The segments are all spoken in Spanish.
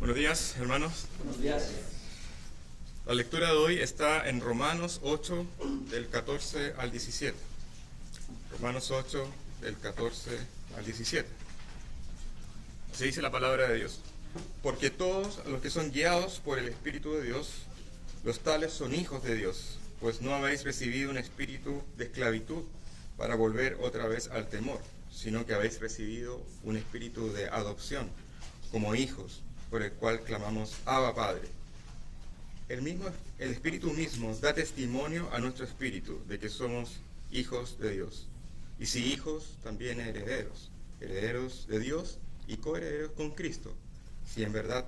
Buenos días, hermanos. Buenos días. La lectura de hoy está en Romanos 8, del 14 al 17. Romanos 8, del 14 al 17. Así dice la palabra de Dios. Porque todos los que son guiados por el Espíritu de Dios, los tales son hijos de Dios, pues no habéis recibido un espíritu de esclavitud para volver otra vez al temor, sino que habéis recibido un espíritu de adopción como hijos, por el cual clamamos, Abba, Padre. El Espíritu mismo da testimonio a nuestro espíritu de que somos hijos de Dios. Y si hijos, también herederos, herederos de Dios y coherederos con Cristo, si en verdad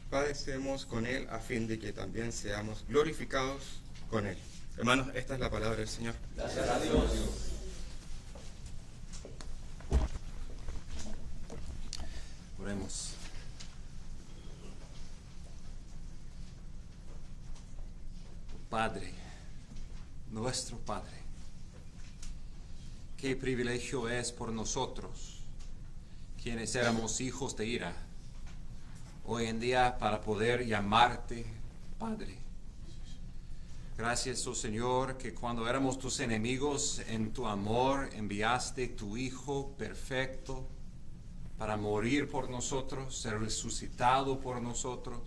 padecemos con Él, a fin de que también seamos glorificados con Él. Hermanos, esta es la palabra del Señor. Gracias a Dios. Oremos. Padre, nuestro Padre, qué privilegio es por nosotros, quienes éramos hijos de ira, hoy en día para poder llamarte Padre. Gracias, oh Señor, que cuando éramos tus enemigos, en tu amor enviaste tu Hijo perfecto para morir por nosotros, ser resucitado por nosotros,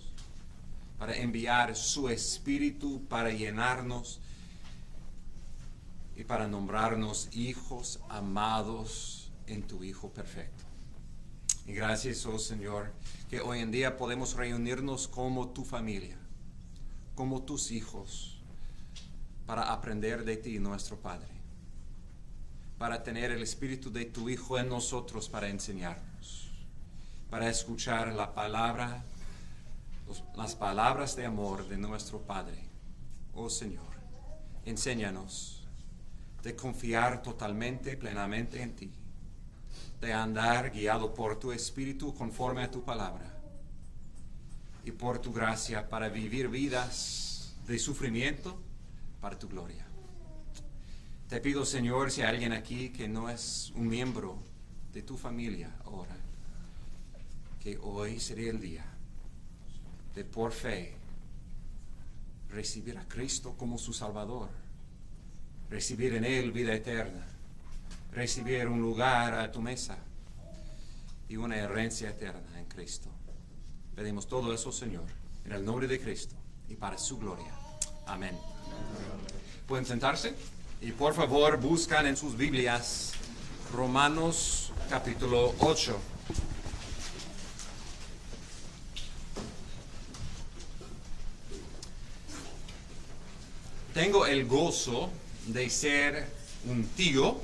para enviar su Espíritu para llenarnos y para nombrarnos hijos amados en tu Hijo perfecto. Y gracias, oh Señor, que hoy en día podemos reunirnos como tu familia, como tus hijos, para aprender de ti, nuestro Padre, para tener el Espíritu de tu Hijo en nosotros para enseñarnos, para escuchar la palabra, las palabras de amor de nuestro Padre. Oh Señor, enséñanos de confiar totalmente, plenamente en ti, de andar guiado por tu Espíritu conforme a tu palabra y por tu gracia para vivir vidas de sufrimiento para tu gloria. Te pido, Señor, si hay alguien aquí que no es un miembro de tu familia ahora, que hoy sería el día de por fe recibir a Cristo como su Salvador, recibir en Él vida eterna, recibir un lugar a tu mesa y una herencia eterna en Cristo. Pedimos todo eso, Señor, en el nombre de Cristo y para su gloria. Amén. Pueden sentarse y por favor buscan en sus Biblias Romanos capítulo 8. Tengo el gozo de ser un tío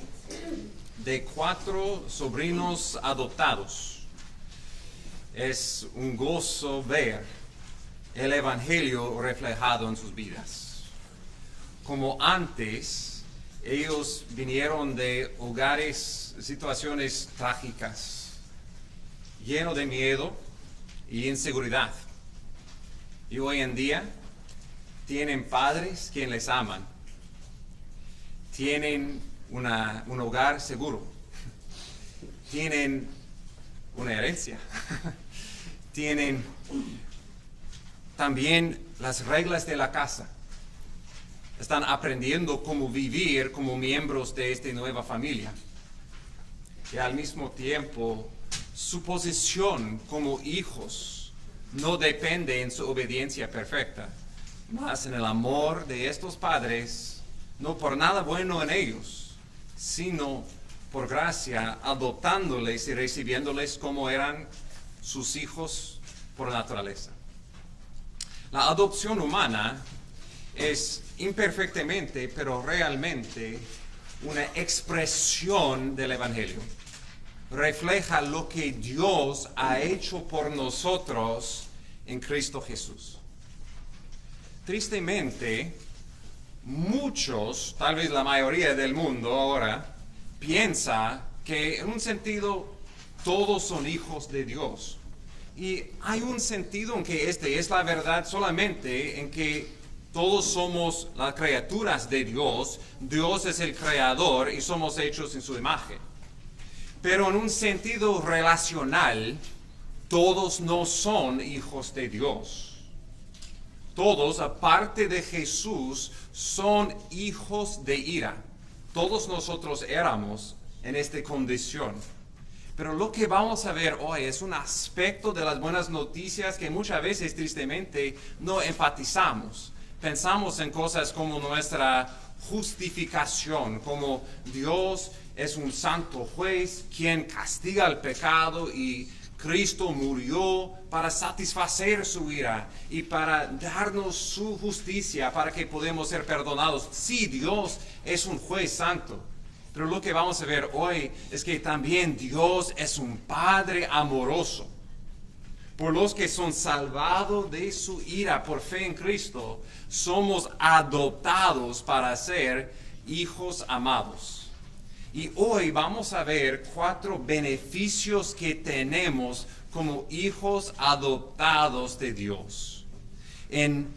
de 4 sobrinos adoptados. Es un gozo ver el Evangelio reflejado en sus vidas. Como antes, ellos vinieron de hogares, situaciones trágicas, llenos de miedo y inseguridad. Y hoy en día tienen padres quienes les aman. Tienen un hogar seguro. Tienen una herencia. Tienen también las reglas de la casa. Están aprendiendo cómo vivir como miembros de esta nueva familia. Y al mismo tiempo, su posición como hijos no depende en su obediencia perfecta, más en el amor de estos padres, no por nada bueno en ellos, sino por gracia, adoptándoles y recibiéndoles como eran sus hijos por naturaleza. La adopción humana es imperfectamente, pero realmente, una expresión del Evangelio. Refleja lo que Dios ha hecho por nosotros en Cristo Jesús. Tristemente, muchos, tal vez la mayoría del mundo ahora, piensa que en un sentido todos son hijos de Dios. Y hay un sentido en que este es la verdad solamente en que todos somos las criaturas de Dios. Dios es el creador y somos hechos en su imagen. Pero en un sentido relacional, todos no son hijos de Dios. Todos, aparte de Jesús, son hijos de ira. Todos nosotros éramos en esta condición. Pero lo que vamos a ver hoy es un aspecto de las buenas noticias que muchas veces, tristemente, no enfatizamos. Pensamos en cosas como nuestra justificación, como Dios es un santo juez quien castiga el pecado y Cristo murió para satisfacer su ira y para darnos su justicia para que podamos ser perdonados. Sí, Dios es un juez santo, pero lo que vamos a ver hoy es que también Dios es un Padre amoroso. Por los que son salvados de su ira por fe en Cristo, somos adoptados para ser hijos amados. Y hoy vamos a ver 4 beneficios que tenemos como hijos adoptados de Dios. En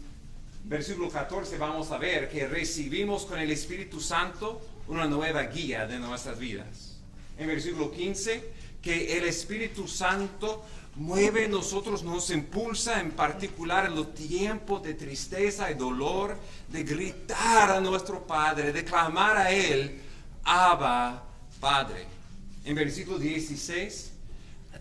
versículo 14 vamos a ver que recibimos con el Espíritu Santo una nueva guía de nuestras vidas. En versículo 15, que el Espíritu Santo mueve en nosotros, nos impulsa en particular en los tiempos de tristeza y dolor, de gritar a nuestro Padre, de clamar a Él, Abba, Padre. En versículo 16,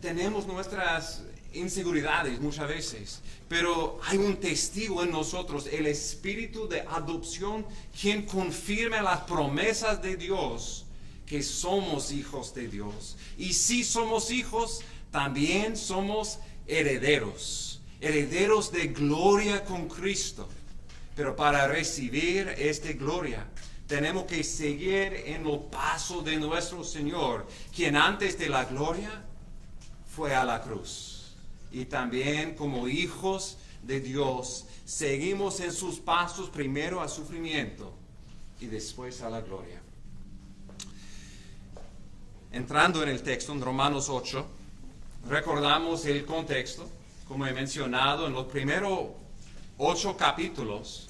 tenemos nuestras inseguridades muchas veces, pero hay un testigo en nosotros, el Espíritu de adopción, quien confirma las promesas de Dios, que somos hijos de Dios. Y si somos hijos, también somos herederos, herederos de gloria con Cristo. Pero para recibir esta gloria, tenemos que seguir en los pasos de nuestro Señor, quien antes de la gloria fue a la cruz. Y también como hijos de Dios, seguimos en sus pasos, primero a sufrimiento y después a la gloria. Entrando en el texto, en Romanos 8, recordamos el contexto. Como he mencionado, en los primeros 8 capítulos,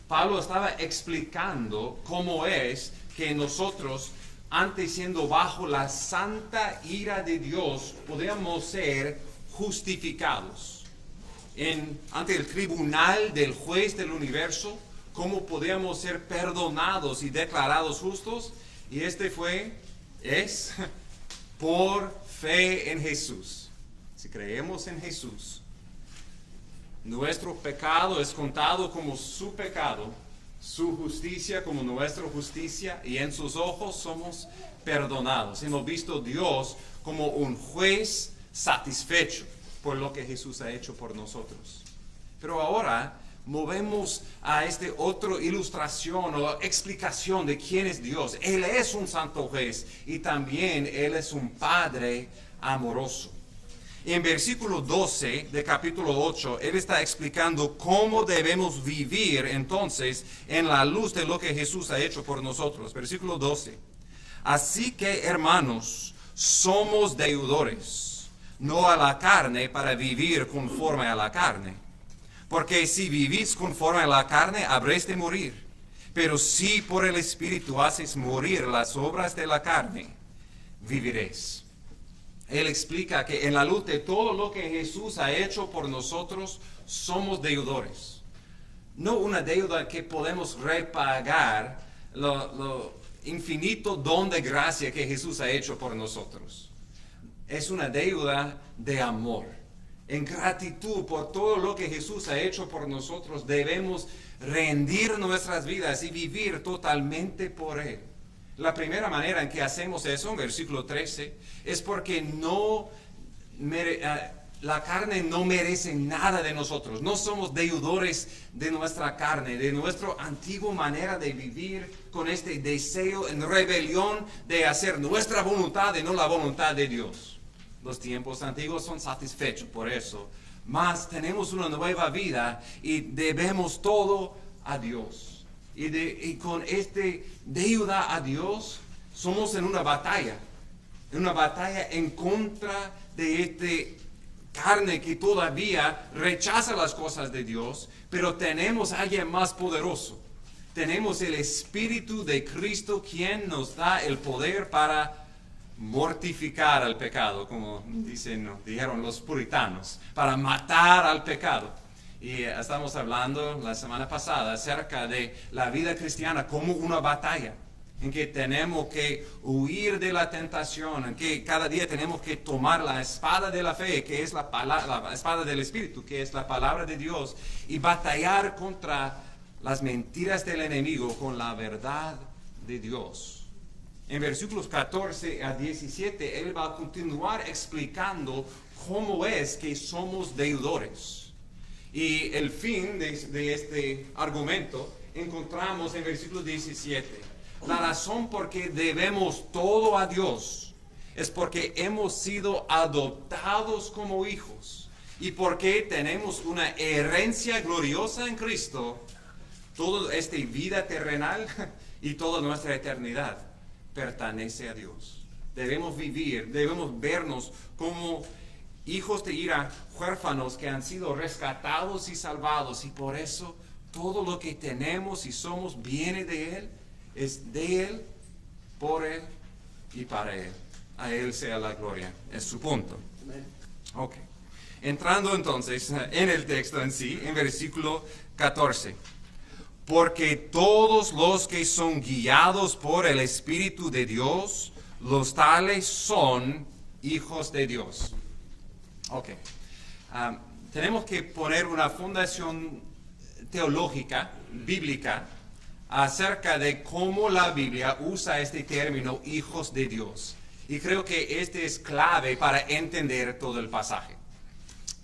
Pablo estaba explicando cómo es que nosotros, antes siendo bajo la santa ira de Dios, podemos ser justificados. Ante el tribunal del juez del universo, cómo podemos ser perdonados y declarados justos. Y es por fe en Jesús. Si creemos en Jesús, nuestro pecado es contado como su pecado, su justicia como nuestra justicia, y en sus ojos somos perdonados. Hemos visto a Dios como un juez satisfecho por lo que Jesús ha hecho por nosotros. Pero ahora movemos a esta otra ilustración o explicación de quién es Dios. Él es un santo juez y también Él es un Padre amoroso. En versículo 12 de capítulo 8, Él está explicando cómo debemos vivir entonces en la luz de lo que Jesús ha hecho por nosotros. Versículo 12. Así que, hermanos, somos deudores, no a la carne para vivir conforme a la carne. Porque si vivís conforme a la carne, habréis de morir. Pero si por el Espíritu haces morir las obras de la carne, viviréis. Él explica que en la luz de todo lo que Jesús ha hecho por nosotros, somos deudores. No una deuda que podemos repagar lo infinito don de gracia que Jesús ha hecho por nosotros. Es una deuda de amor. En gratitud por todo lo que Jesús ha hecho por nosotros, debemos rendir nuestras vidas y vivir totalmente por Él. La primera manera en que hacemos eso, en versículo 13, es porque la carne no merece nada de nosotros. No somos deudores de nuestra carne, de nuestra antigua manera de vivir con este deseo en rebelión de hacer nuestra voluntad y no la voluntad de Dios. Los tiempos antiguos son satisfechos por eso. Mas tenemos una nueva vida y debemos todo a Dios. Y con esta deuda a Dios, somos en una batalla en contra de esta carne que todavía rechaza las cosas de Dios, pero tenemos a alguien más poderoso. Tenemos el Espíritu de Cristo, quien nos da el poder para mortificar al pecado, como dijeron los puritanos, para matar al pecado. Y estamos hablando la semana pasada acerca de la vida cristiana como una batalla, en que tenemos que huir de la tentación, en que cada día tenemos que tomar la espada de la fe, que es la espada del Espíritu, que es la palabra de Dios, y batallar contra las mentiras del enemigo con la verdad de Dios. En versículos 14 a 17, él va a continuar explicando cómo es que somos deudores. Y el fin de este argumento encontramos en versículo 17. La razón por qué debemos todo a Dios es porque hemos sido adoptados como hijos y porque tenemos una herencia gloriosa en Cristo. Toda esta vida terrenal y toda nuestra eternidad pertenece a Dios. Debemos vernos como hijos de ira, huérfanos que han sido rescatados y salvados, y por eso todo lo que tenemos y somos viene de Él, es de Él, por Él y para Él. A Él sea la gloria. Es su punto. Ok. Entrando entonces en el texto en sí, en versículo 14. Porque todos los que son guiados por el Espíritu de Dios, los tales son hijos de Dios. Ok. Tenemos que poner una fundación teológica, bíblica, acerca de cómo la Biblia usa este término hijos de Dios. Y creo que este es clave para entender todo el pasaje.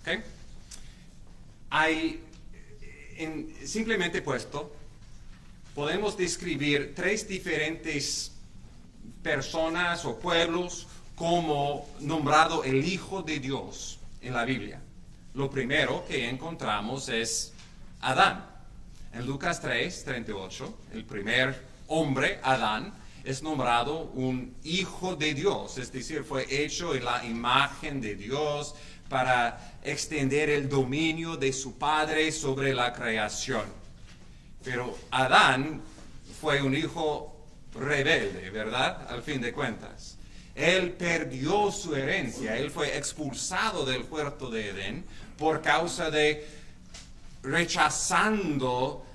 ¿Okay? Simplemente puesto, podemos describir tres diferentes personas o pueblos como nombrado el Hijo de Dios en la Biblia. Lo primero que encontramos es Adán. En Lucas 3:38, el primer hombre, Adán, es nombrado un hijo de Dios, es decir, fue hecho en la imagen de Dios para extender el dominio de su Padre sobre la creación. Pero Adán fue un hijo rebelde, ¿verdad? Al fin de cuentas. Él perdió su herencia, él fue expulsado del huerto de Edén por causa de rechazando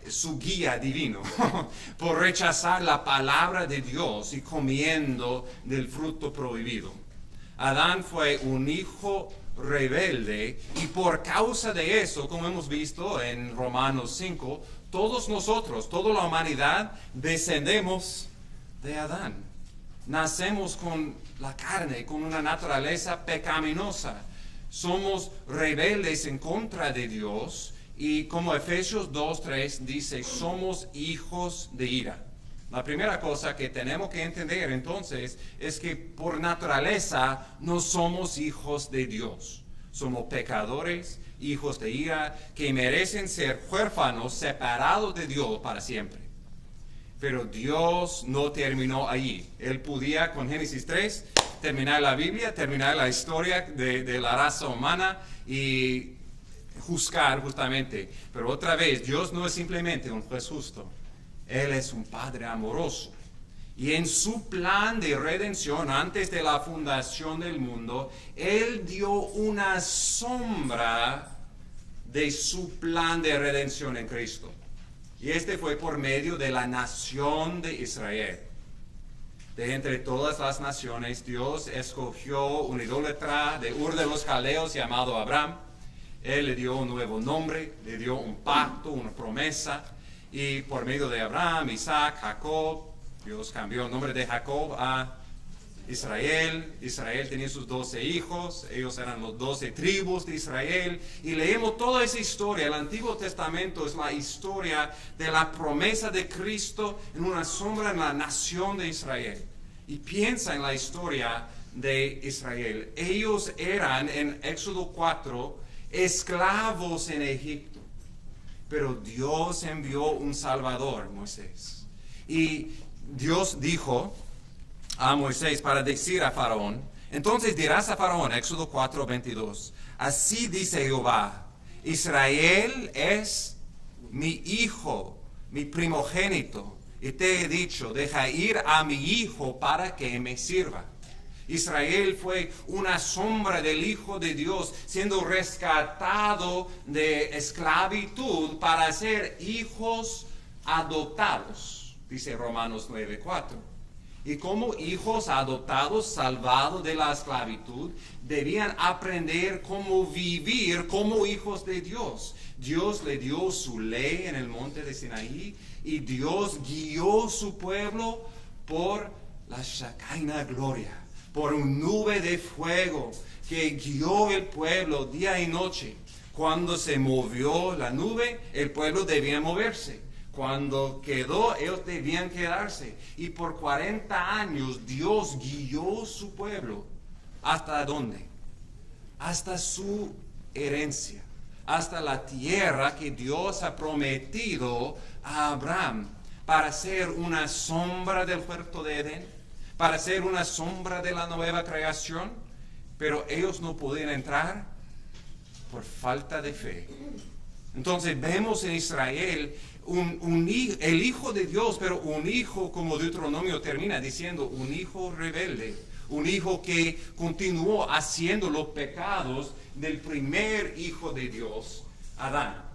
su guía divino, por rechazar la palabra de Dios y comiendo del fruto prohibido. Adán fue un hijo rebelde y por causa de eso, como hemos visto en Romanos 5, todos nosotros, toda la humanidad, descendemos de Adán. Nacemos con la carne, con una naturaleza pecaminosa. Somos rebeldes en contra de Dios y como Efesios 2:3 dice, somos hijos de ira. La primera cosa que tenemos que entender entonces es que por naturaleza no somos hijos de Dios. Somos pecadores, hijos de ira, que merecen ser huérfanos, separados de Dios para siempre. Pero Dios no terminó allí. Él podía, con Génesis 3, terminar la Biblia, terminar la historia de la raza humana y juzgar justamente. Pero otra vez, Dios no es simplemente un juez justo. Él es un Padre amoroso. Y en su plan de redención, antes de la fundación del mundo, Él dio una sombra de su plan de redención en Cristo. Y este fue por medio de la nación de Israel. De entre todas las naciones, Dios escogió un idólatra de Ur de los Caldeos llamado Abraham. Él le dio un nuevo nombre, le dio un pacto, una promesa. Y por medio de Abraham, Isaac, Jacob, Dios cambió el nombre de Jacob a Israel. Israel tenía sus 12 hijos, ellos eran los 12 tribus de Israel. Y leemos toda esa historia. El Antiguo Testamento es la historia de la promesa de Cristo en una sombra en la nación de Israel. Y piensa en la historia de Israel. Ellos eran en Éxodo 4 esclavos en Egipto. Pero Dios envió un Salvador, Moisés. Y Dios dijo a Moisés para decir a Faraón, entonces dirás a Faraón, Éxodo 4:22, así dice Jehová, Israel es mi hijo, mi primogénito, y te he dicho, deja ir a mi hijo para que me sirva. Israel fue una sombra del Hijo de Dios, siendo rescatado de esclavitud para ser hijos adoptados, dice Romanos 9:4. Y como hijos adoptados, salvados de la esclavitud, debían aprender cómo vivir como hijos de Dios. Dios le dio su ley en el monte de Sinaí y Dios guió su pueblo por la Shekinah gloria, por una nube de fuego que guió el pueblo día y noche. Cuando se movió la nube, el pueblo debía moverse. Cuando quedó, ellos debían quedarse. Y por 40 años Dios guió su pueblo. ¿Hasta dónde? Hasta su herencia. Hasta la tierra que Dios ha prometido a Abraham. Para ser una sombra del huerto de Edén. Para ser una sombra de la nueva creación. Pero ellos no podían entrar por falta de fe. Entonces vemos en Israel el hijo de Dios, pero un hijo, como Deuteronomio termina diciendo, un hijo rebelde, un hijo que continuó haciendo los pecados del primer hijo de Dios, Adán.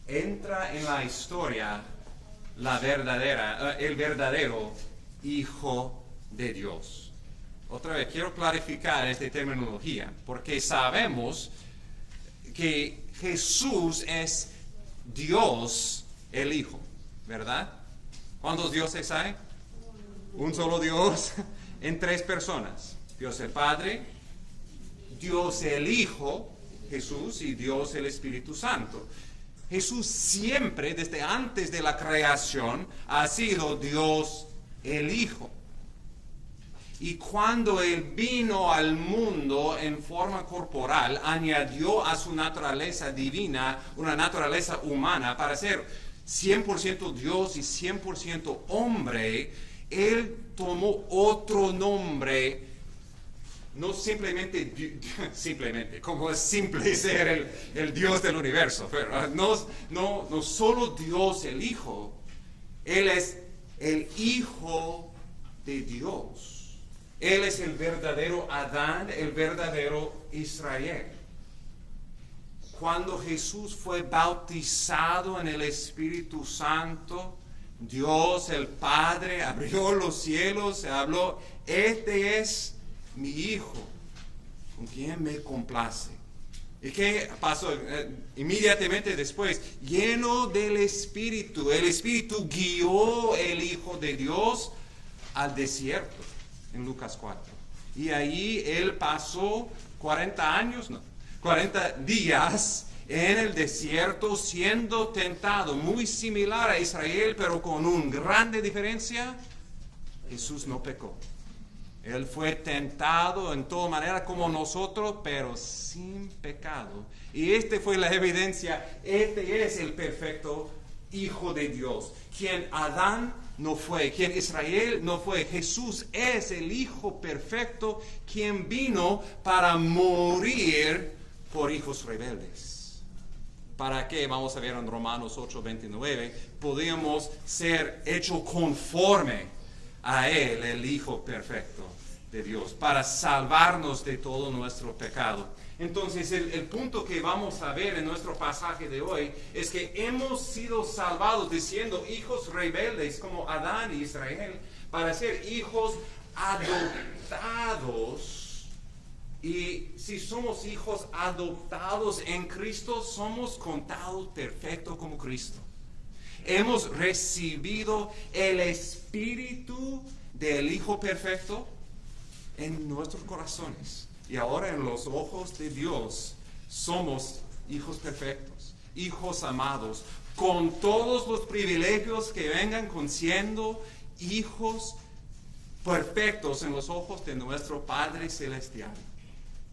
Entra en la historia el verdadero hijo de Dios. Otra vez, quiero clarificar esta terminología, porque sabemos que Jesús es Dios el Hijo, ¿verdad? ¿Cuántos dioses hay? Un solo Dios en 3 personas. Dios el Padre, Dios el Hijo, Jesús, y Dios el Espíritu Santo. Jesús siempre, desde antes de la creación, ha sido Dios el Hijo. Y cuando Él vino al mundo en forma corporal, añadió a su naturaleza divina una naturaleza humana para ser 100% Dios y 100% hombre. Él tomó otro nombre, no simplemente, como es simple ser el Dios del universo, pero no solo Dios el Hijo, Él es el Hijo de Dios. Él es el verdadero Adán, el verdadero Israel. Cuando Jesús fue bautizado en el Espíritu Santo, Dios el Padre abrió los cielos, se habló, este es mi Hijo, con quien me complace. ¿Y qué pasó? Inmediatamente después, lleno del Espíritu, el Espíritu guió el Hijo de Dios al desierto. En Lucas 4. Y ahí Él pasó 40 días en el desierto siendo tentado, muy similar a Israel, pero con una grande diferencia. Jesús no pecó. Él fue tentado en toda manera como nosotros, pero sin pecado. Y esta fue la evidencia. Este es el perfecto Hijo de Dios, quien Adán no fue, quien Israel no fue. Jesús es el Hijo perfecto, quien vino para morir por hijos rebeldes. ¿Para qué? Vamos a ver en Romanos 8:29. Podemos ser hechos conforme a Él, el Hijo perfecto de Dios, para salvarnos de todo nuestro pecado. Entonces, el punto que vamos a ver en nuestro pasaje de hoy es que hemos sido salvados de siendo hijos rebeldes como Adán y Israel para ser hijos adoptados. Y si somos hijos adoptados en Cristo, somos contados perfectos como Cristo. Hemos recibido el Espíritu del Hijo perfecto en nuestros corazones. Y ahora en los ojos de Dios somos hijos perfectos, hijos amados, con todos los privilegios que vengan con siendo hijos perfectos en los ojos de nuestro Padre Celestial.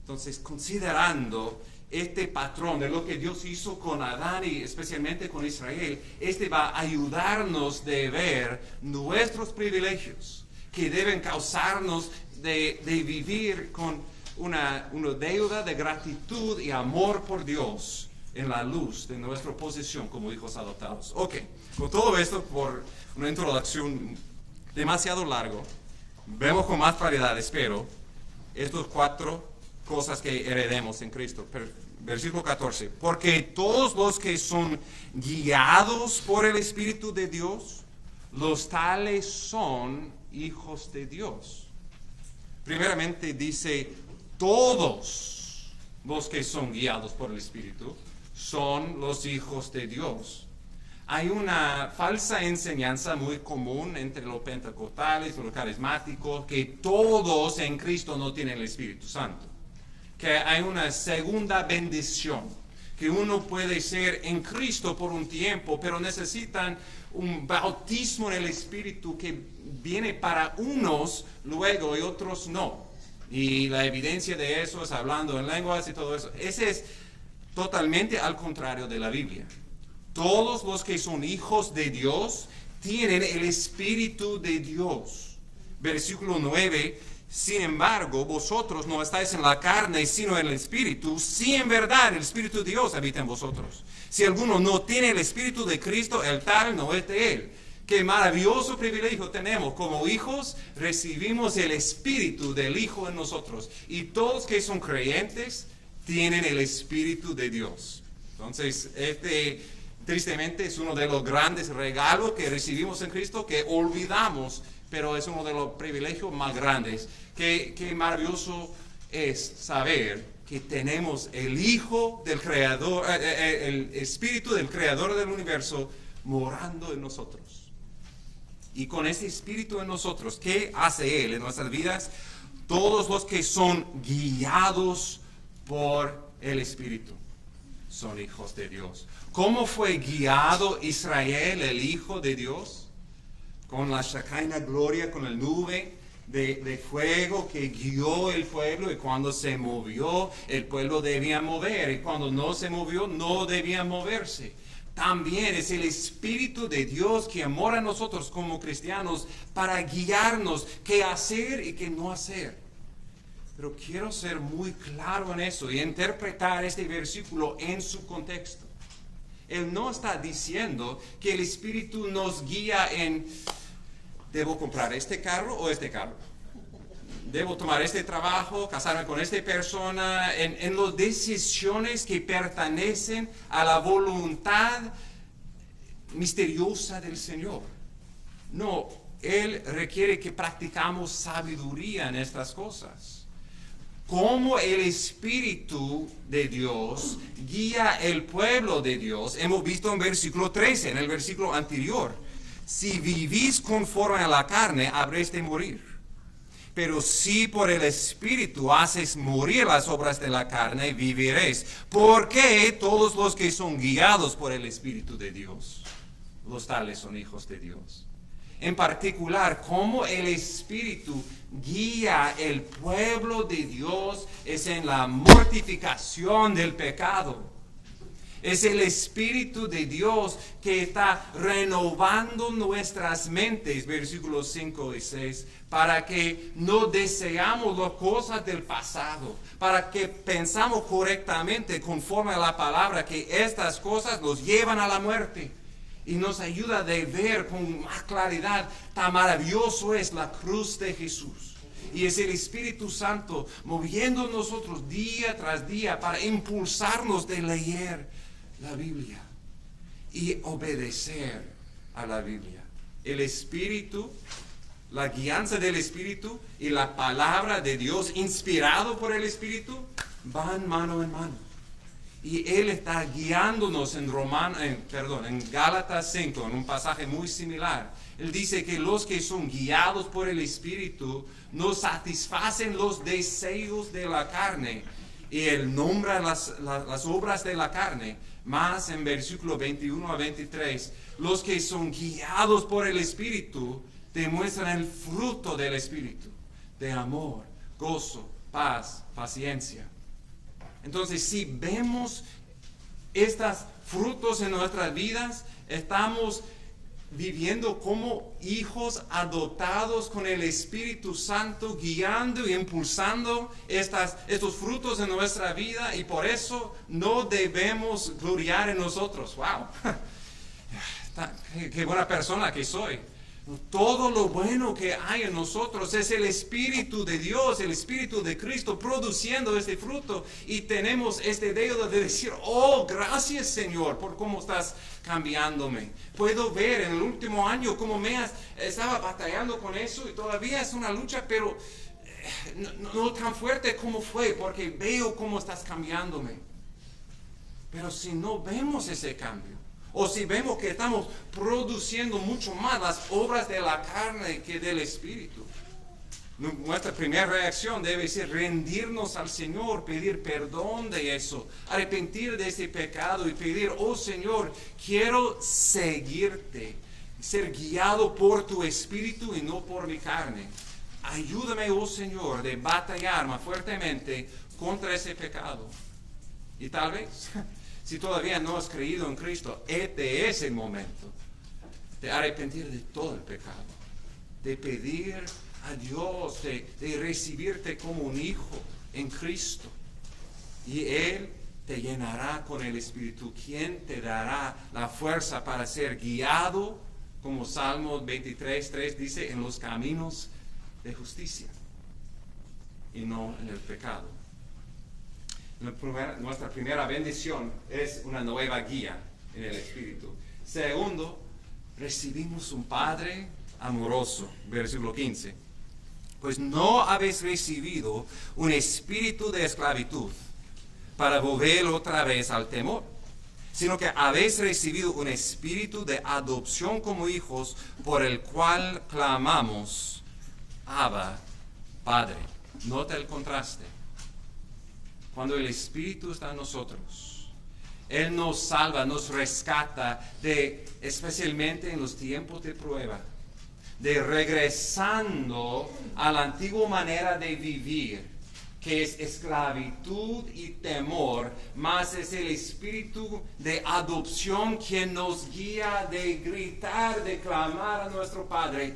Entonces, considerando este patrón de lo que Dios hizo con Adán y especialmente con Israel, este va a ayudarnos de ver nuestros privilegios que deben causarnos de vivir con una deuda de gratitud y amor por Dios en la luz de nuestra posición como hijos adoptados. Ok, con todo esto por una introducción demasiado largo, vemos con más claridad, espero, estos 4 cosas que heredemos en Cristo. Versículo 14, porque todos los que son guiados por el Espíritu de Dios, los tales son hijos de Dios. Primeramente dice, todos los que son guiados por el Espíritu son los hijos de Dios. Hay una falsa enseñanza muy común entre los pentecostales y los carismáticos que todos en Cristo no tienen el Espíritu Santo, que hay una segunda bendición, que uno puede ser en Cristo por un tiempo, pero necesitan un bautismo en el Espíritu que viene para unos luego y otros no. Y la evidencia de eso es hablando en lenguas y todo eso. Ese es totalmente al contrario de la Biblia. Todos los que son hijos de Dios tienen el Espíritu de Dios. Versículo 9, sin embargo, vosotros no estáis en la carne, sino en el Espíritu, si en verdad el Espíritu de Dios habita en vosotros. Si alguno no tiene el Espíritu de Cristo, el tal no es de él. Qué maravilloso privilegio tenemos. Como hijos, recibimos el Espíritu del Hijo en nosotros. Y todos que son creyentes tienen el Espíritu de Dios. Entonces, tristemente es uno de los grandes regalos que recibimos en Cristo que olvidamos, pero es uno de los privilegios más grandes. Qué maravilloso es saber que tenemos el Hijo del Creador, el Espíritu del Creador del universo morando en nosotros. Y con ese Espíritu en nosotros, ¿qué hace Él en nuestras vidas? Todos los que son guiados por el Espíritu son hijos de Dios. ¿Cómo fue guiado Israel, el Hijo de Dios? Con la Shekinah gloria, con el nube de fuego que guió el pueblo, y cuando se movió, el pueblo debía mover, y cuando no se movió, no debía moverse. También es el Espíritu de Dios que mora en nosotros como cristianos para guiarnos qué hacer y qué no hacer. Pero quiero ser muy claro en eso y interpretar este versículo en su contexto. Él no está diciendo que el Espíritu nos guía en, ¿debo comprar este carro o este carro? ¿Debo tomar este trabajo, casarme con esta persona? En las decisiones que pertenecen a la voluntad misteriosa del Señor. No, Él requiere que practicamos sabiduría en estas cosas. Cómo el Espíritu de Dios guía el pueblo de Dios, hemos visto en versículo 13, en el versículo anterior. Si vivís conforme a la carne, habréis de morir. Pero si por el Espíritu haces morir las obras de la carne, viviréis. Porque todos los que son guiados por el Espíritu de Dios, los tales son hijos de Dios. En particular, cómo el Espíritu guía el pueblo de Dios es en la mortificación del pecado. Es el Espíritu de Dios que está renovando nuestras mentes, versículos 5 y 6, para que no deseamos las cosas del pasado, para que pensamos correctamente conforme a la palabra, que estas cosas nos llevan a la muerte. Y nos ayuda a ver con más claridad tan maravilloso es la cruz de Jesús. Y es el Espíritu Santo moviendo nosotros día tras día para impulsarnos de leer la Biblia y obedecer a la Biblia. El Espíritu, la guianza del Espíritu y la palabra de Dios inspirado por el Espíritu van mano en mano. Y Él está guiándonos en Gálatas 5, en un pasaje muy similar. Él dice que los que son guiados por el Espíritu no satisfacen los deseos de la carne. Y Él nombra las obras de la carne. Más en versículo 21 a 23, los que son guiados por el Espíritu demuestran el fruto del Espíritu, de amor, gozo, paz, paciencia. Entonces, si vemos estos frutos en nuestras vidas, estamos viviendo como hijos adoptados con el Espíritu Santo, guiando y impulsando estos frutos en nuestra vida, y por eso no debemos gloriar en nosotros. ¡Wow! ¡Qué buena persona que soy! Todo lo bueno que hay en nosotros es el Espíritu de Dios, el Espíritu de Cristo produciendo este fruto, y tenemos este dedo de decir: oh, gracias Señor por cómo estás cambiándome. Puedo ver en el último año cómo estaba batallando con eso, y todavía es una lucha, pero no tan fuerte como fue, porque veo cómo estás cambiándome. Pero si no vemos ese cambio, o si vemos que estamos produciendo mucho más las obras de la carne que del Espíritu, nuestra primera reacción debe ser rendirnos al Señor, pedir perdón de eso, arrepentir de ese pecado y pedir: oh Señor, quiero seguirte, ser guiado por tu Espíritu y no por mi carne. Ayúdame, oh Señor, de batallar más fuertemente contra ese pecado. Y tal vez, si todavía no has creído en Cristo, este es el momento de arrepentir de todo el pecado, de pedir a Dios de recibirte como un hijo en Cristo. Y Él te llenará con el Espíritu, quien te dará la fuerza para ser guiado, como Salmos 23:3 dice, en los caminos de justicia y no en el pecado. Nuestra primera bendición es una nueva guía en el Espíritu. Segundo, recibimos un Padre amoroso. Versículo 15. Pues no habéis recibido un espíritu de esclavitud para volver otra vez al temor, sino que habéis recibido un espíritu de adopción como hijos, por el cual clamamos: Abba, Padre. Nota el contraste. Cuando el Espíritu está en nosotros, Él nos salva, nos rescata especialmente en los tiempos de prueba, de regresando a la antigua manera de vivir, que es esclavitud y temor, más es el Espíritu de adopción quien nos guía de gritar, de clamar a nuestro Padre: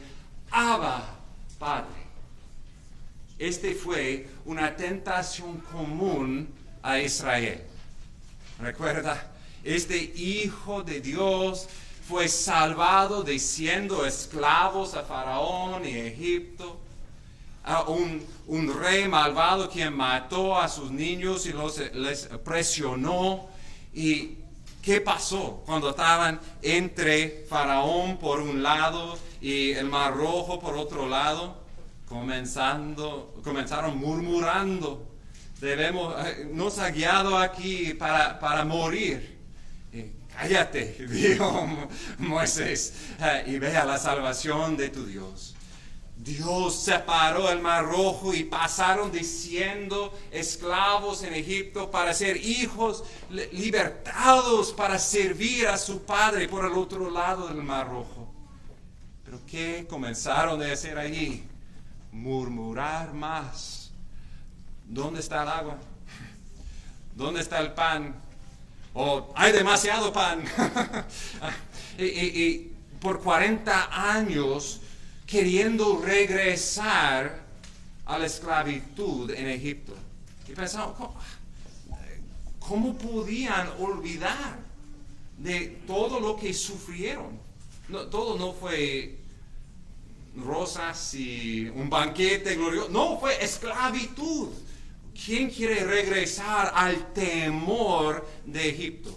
Abba, Padre. Este fue una tentación común a Israel. Recuerda, este Hijo de Dios fue salvado de siendo esclavos a Faraón y Egipto, a un rey malvado quien mató a sus niños y les presionó. ¿Y qué pasó cuando estaban entre Faraón por un lado y el Mar Rojo por otro lado? Comenzaron murmurando: nos ha guiado aquí para morir. Cállate, dijo Moisés, y vea la salvación de tu Dios. Dios separó el Mar Rojo y pasaron de siendo esclavos en Egipto para ser hijos libertados para servir a su Padre por el otro lado del Mar Rojo. Pero ¿qué comenzaron a hacer allí? Murmurar más. ¿Dónde está el agua? ¿Dónde está el pan? Hay demasiado pan. y por 40 años queriendo regresar a la esclavitud en Egipto. Y pensaban: ¿cómo podían olvidar de todo lo que sufrieron? Todo no fue rosas y un banquete glorioso. No, fue esclavitud. ¿Quién quiere regresar al temor de Egipto?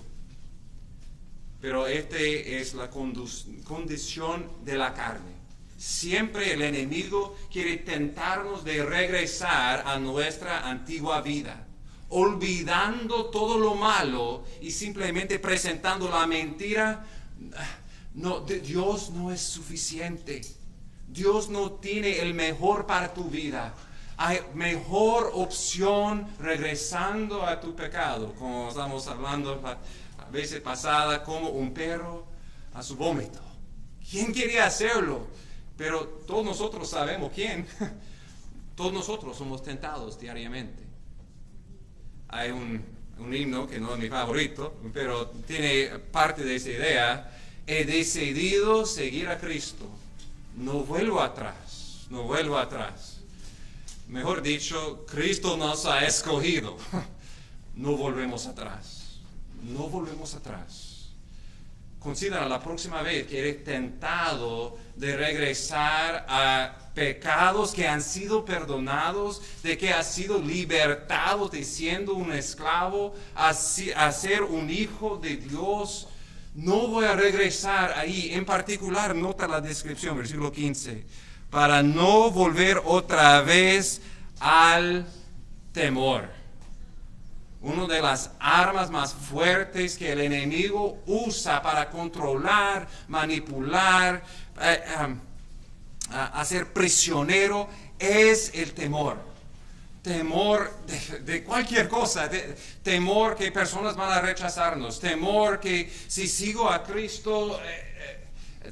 Pero esta es la condición de la carne. Siempre el enemigo quiere tentarnos de regresar a nuestra antigua vida, olvidando todo lo malo y simplemente presentando la mentira. No, Dios no es suficiente. Dios no tiene el mejor para tu vida. Hay mejor opción regresando a tu pecado, como estamos hablando la vez pasada, como un perro a su vómito. ¿Quién quería hacerlo? Pero todos nosotros sabemos quién. Todos nosotros somos tentados diariamente. Hay un himno que no es mi favorito, pero tiene parte de esa idea, he decidido seguir a Cristo, no vuelvo atrás, no vuelvo atrás. Mejor dicho, Cristo nos ha escogido. No volvemos atrás, no volvemos atrás. Considera la próxima vez que eres tentado de regresar a pecados que han sido perdonados, de que has sido libertado de siendo un esclavo a ser un hijo de Dios. No voy a regresar ahí. En particular, nota la descripción, versículo 15, para no volver otra vez al temor. Una de las armas más fuertes que el enemigo usa para controlar, manipular, hacer prisionero es el temor. Temor de cualquier cosa, temor que personas van a rechazarnos, temor que si sigo a Cristo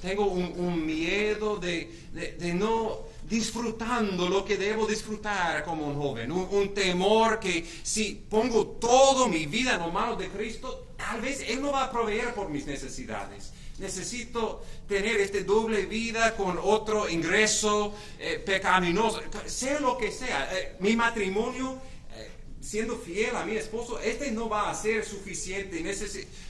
tengo un miedo de no disfrutando lo que debo disfrutar como un joven, un temor que si pongo toda mi vida en las manos de Cristo, tal vez Él no va a proveer por mis necesidades. Necesito tener esta doble vida con otro ingreso pecaminoso, sea lo que sea. Mi matrimonio, siendo fiel a mi esposo, no va a ser suficiente.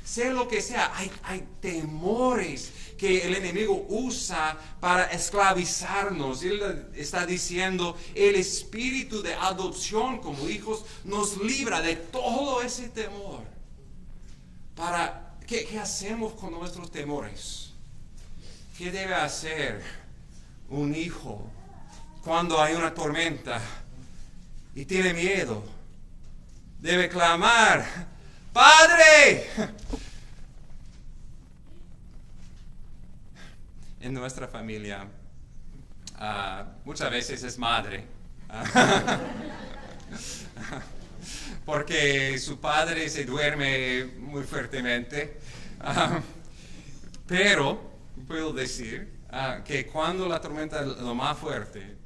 Sea lo que sea, hay temores que el enemigo usa para esclavizarnos. Él está diciendo, el espíritu de adopción como hijos nos libra de todo ese temor. ¿Qué hacemos con nuestros temores? ¿Qué debe hacer un hijo cuando hay una tormenta y tiene miedo? Debe clamar, ¡Padre! En nuestra familia, muchas veces es madre. Porque su padre se duerme muy fuertemente. Pero puedo decir que cuando la tormenta es lo más fuerte,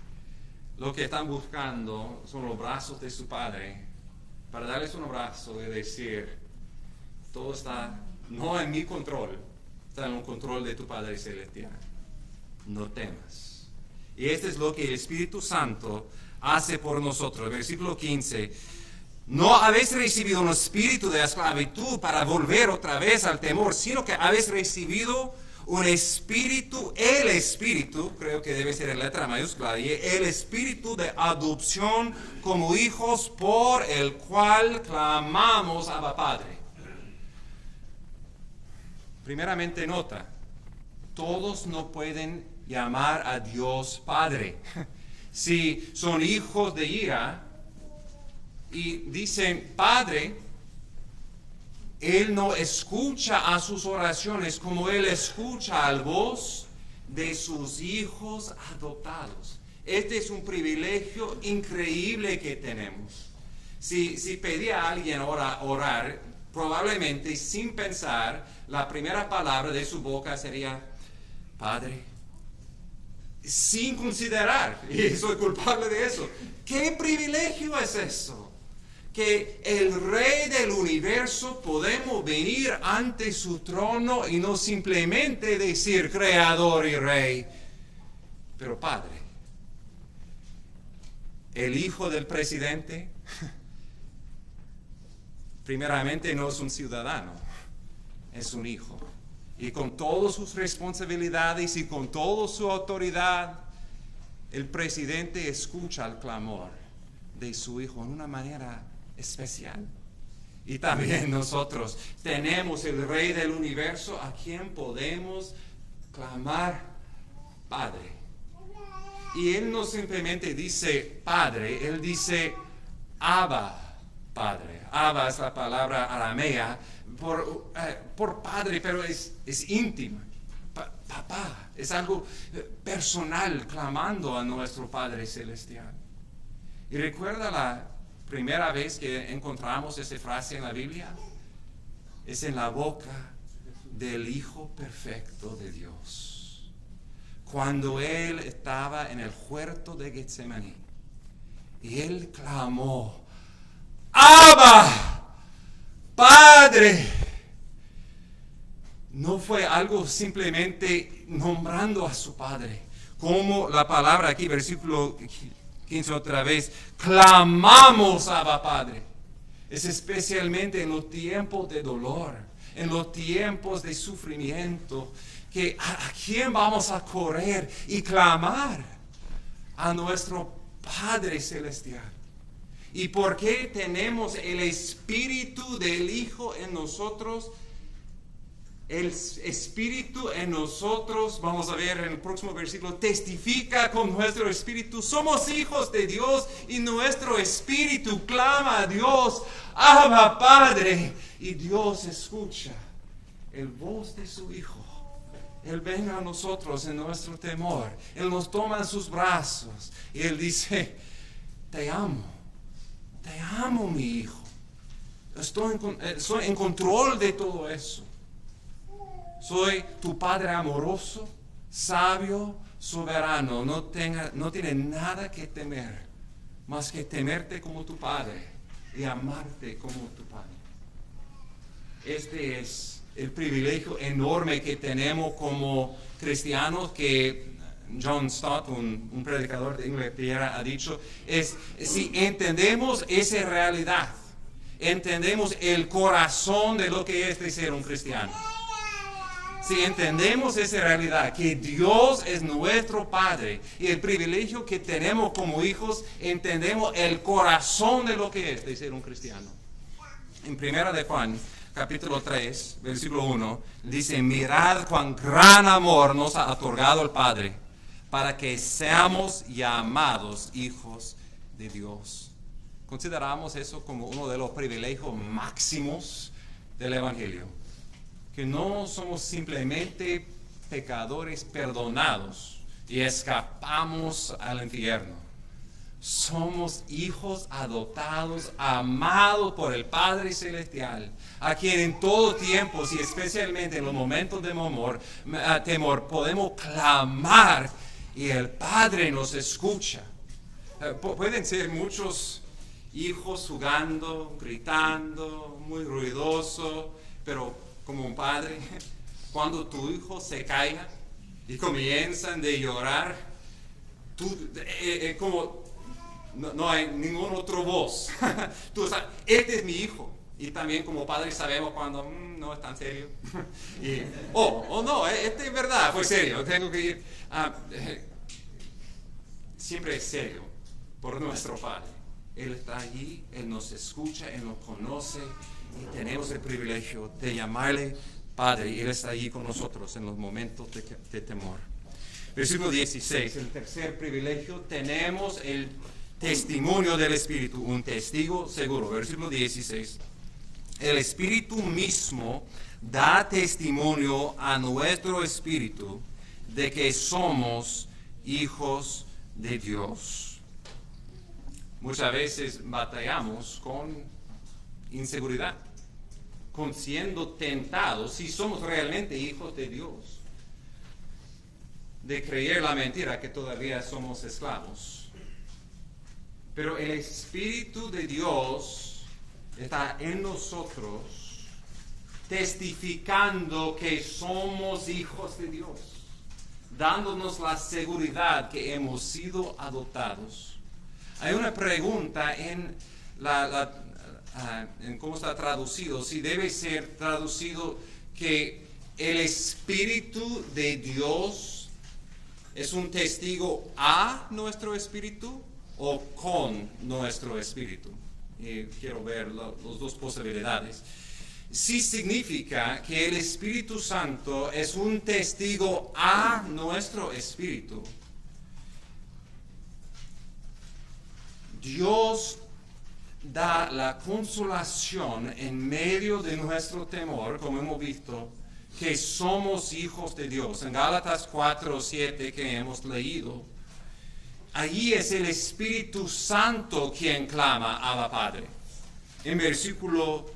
lo que están buscando son los brazos de su padre para darles un abrazo y decir, todo está no en mi control, está en el control de tu Padre Celestial. No temas. Y esto es lo que el Espíritu Santo hace por nosotros. Versículo 15. No habéis recibido un espíritu de esclavitud para volver otra vez al temor, sino que habéis recibido un espíritu, el espíritu, creo que debe ser en letra mayúscula, y el espíritu de adopción como hijos por el cual clamamos Abba Padre. Primeramente nota, todos no pueden llamar a Dios Padre. Si son hijos de ira y dicen Padre, Él no escucha a sus oraciones como Él escucha al voz de sus hijos adoptados. Este es un privilegio increíble que tenemos. Si pedí a alguien orar, probablemente sin pensar, la primera palabra de su boca sería Padre. Sin considerar, y soy culpable de eso. ¿Qué privilegio es eso? Que el Rey del universo podemos venir ante su trono y no simplemente decir Creador y Rey, pero Padre. El hijo del presidente, primeramente no es un ciudadano, es un hijo. Y con todas sus responsabilidades y con toda su autoridad, el presidente escucha el clamor de su hijo en una manera especial. Y también nosotros tenemos el Rey del universo a quien podemos clamar Padre. Y Él no simplemente dice Padre, Él dice Abba Padre. Abba es la palabra aramea por padre, pero es íntimo. Papá, es algo personal, clamando a nuestro Padre Celestial. Y recuerda la primera vez que encontramos esa frase en la Biblia, es en la boca del Hijo perfecto de Dios. Cuando Él estaba en el huerto de Getsemaní, y Él clamó, Abba, Padre. No fue algo simplemente nombrando a su Padre. Como la palabra aquí, versículo 15 otra vez, clamamos a Padre. Es especialmente en los tiempos de dolor, en los tiempos de sufrimiento, que a quién vamos a correr y clamar a nuestro Padre Celestial. ¿Y por qué tenemos el Espíritu del Hijo en nosotros? El Espíritu en nosotros, vamos a ver en el próximo versículo, testifica con nuestro Espíritu. Somos hijos de Dios y nuestro Espíritu clama a Dios, Abba Padre. Y Dios escucha el voz de su Hijo. Él ven a nosotros en nuestro temor. Él nos toma en sus brazos y Él dice, te amo mi Hijo. Estoy en control de todo eso. Soy tu Padre amoroso, sabio, soberano. No tiene nada que temer, más que temerte como tu Padre y amarte como tu Padre. Este es el privilegio enorme que tenemos como cristianos, que John Stott, un predicador de Inglaterra, ha dicho, es si entendemos esa realidad, entendemos el corazón de lo que es de ser un cristiano. Si entendemos esa realidad, que Dios es nuestro Padre y el privilegio que tenemos como hijos, entendemos el corazón de lo que es de ser un cristiano. En 1 de Juan, capítulo 3, versículo 1, dice, mirad cuán gran amor nos ha otorgado el Padre, para que seamos llamados hijos de Dios. Consideramos eso como uno de los privilegios máximos del Evangelio. Que no somos simplemente pecadores perdonados y escapamos al infierno. Somos hijos adoptados, amados por el Padre Celestial, a quien en todo tiempo, y especialmente en los momentos de temor, podemos clamar y el Padre nos escucha. Pueden ser muchos hijos jugando, gritando, muy ruidoso, pero como un padre, cuando tu hijo se caiga y comienzan de llorar, como no hay ningún otro voz. Tú sabes, este es mi hijo. Y también como padres sabemos cuando no es tan serio. No, este es verdad, fue serio, tengo que ir. Siempre es serio por nuestro Padre. Él está allí, Él nos escucha, Él nos conoce. Y tenemos el privilegio de llamarle Padre, y Él está allí con nosotros en los momentos de temor. Versículo 16, el tercer privilegio, tenemos el testimonio del Espíritu, un testigo seguro. Versículo 16, el Espíritu mismo da testimonio a nuestro espíritu de que somos hijos de Dios. Muchas veces batallamos con inseguridad, con siendo tentados, si somos realmente hijos de Dios, de creer la mentira que todavía somos esclavos. Pero el Espíritu de Dios está en nosotros, testificando que somos hijos de Dios, dándonos la seguridad que hemos sido adoptados. Hay una pregunta en en cómo está traducido, si debe ser traducido que el Espíritu de Dios es un testigo a nuestro espíritu o con nuestro espíritu. Y quiero ver las dos posibilidades. Sí significa que el Espíritu Santo es un testigo a nuestro espíritu. Dios da la consolación en medio de nuestro temor, como hemos visto, que somos hijos de Dios. En Gálatas 4:7 que hemos leído, allí es el Espíritu Santo quien clama a Abba Padre. En versículo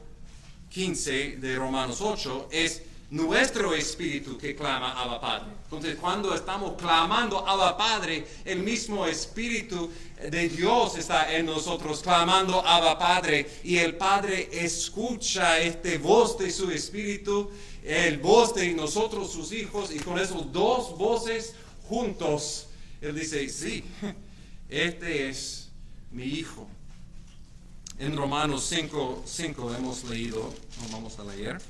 15 de Romanos 8 es nuestro espíritu que clama Abba Padre. Entonces, cuando estamos clamando Abba Padre, el mismo espíritu de Dios está en nosotros clamando Abba Padre, y el Padre escucha voz de su espíritu, el voz de nosotros sus hijos, y con esos dos voces juntos, Él dice, sí, este es mi hijo. En Romanos 5 hemos leído, vamos a leer.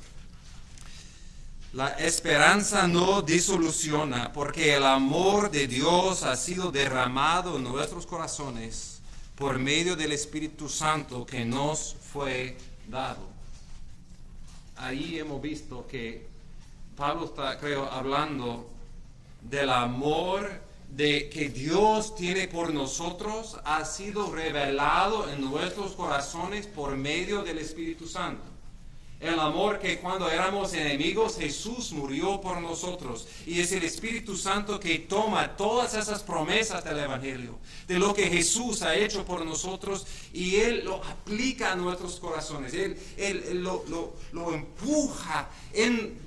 La esperanza no disoluciona, porque el amor de Dios ha sido derramado en nuestros corazones por medio del Espíritu Santo que nos fue dado. Ahí hemos visto que Pablo está, creo, hablando del amor que Dios tiene por nosotros, ha sido revelado en nuestros corazones por medio del Espíritu Santo. El amor que cuando éramos enemigos Jesús murió por nosotros, y es el Espíritu Santo que toma todas esas promesas del Evangelio, de lo que Jesús ha hecho por nosotros, y Él lo aplica a nuestros corazones. Él lo empuja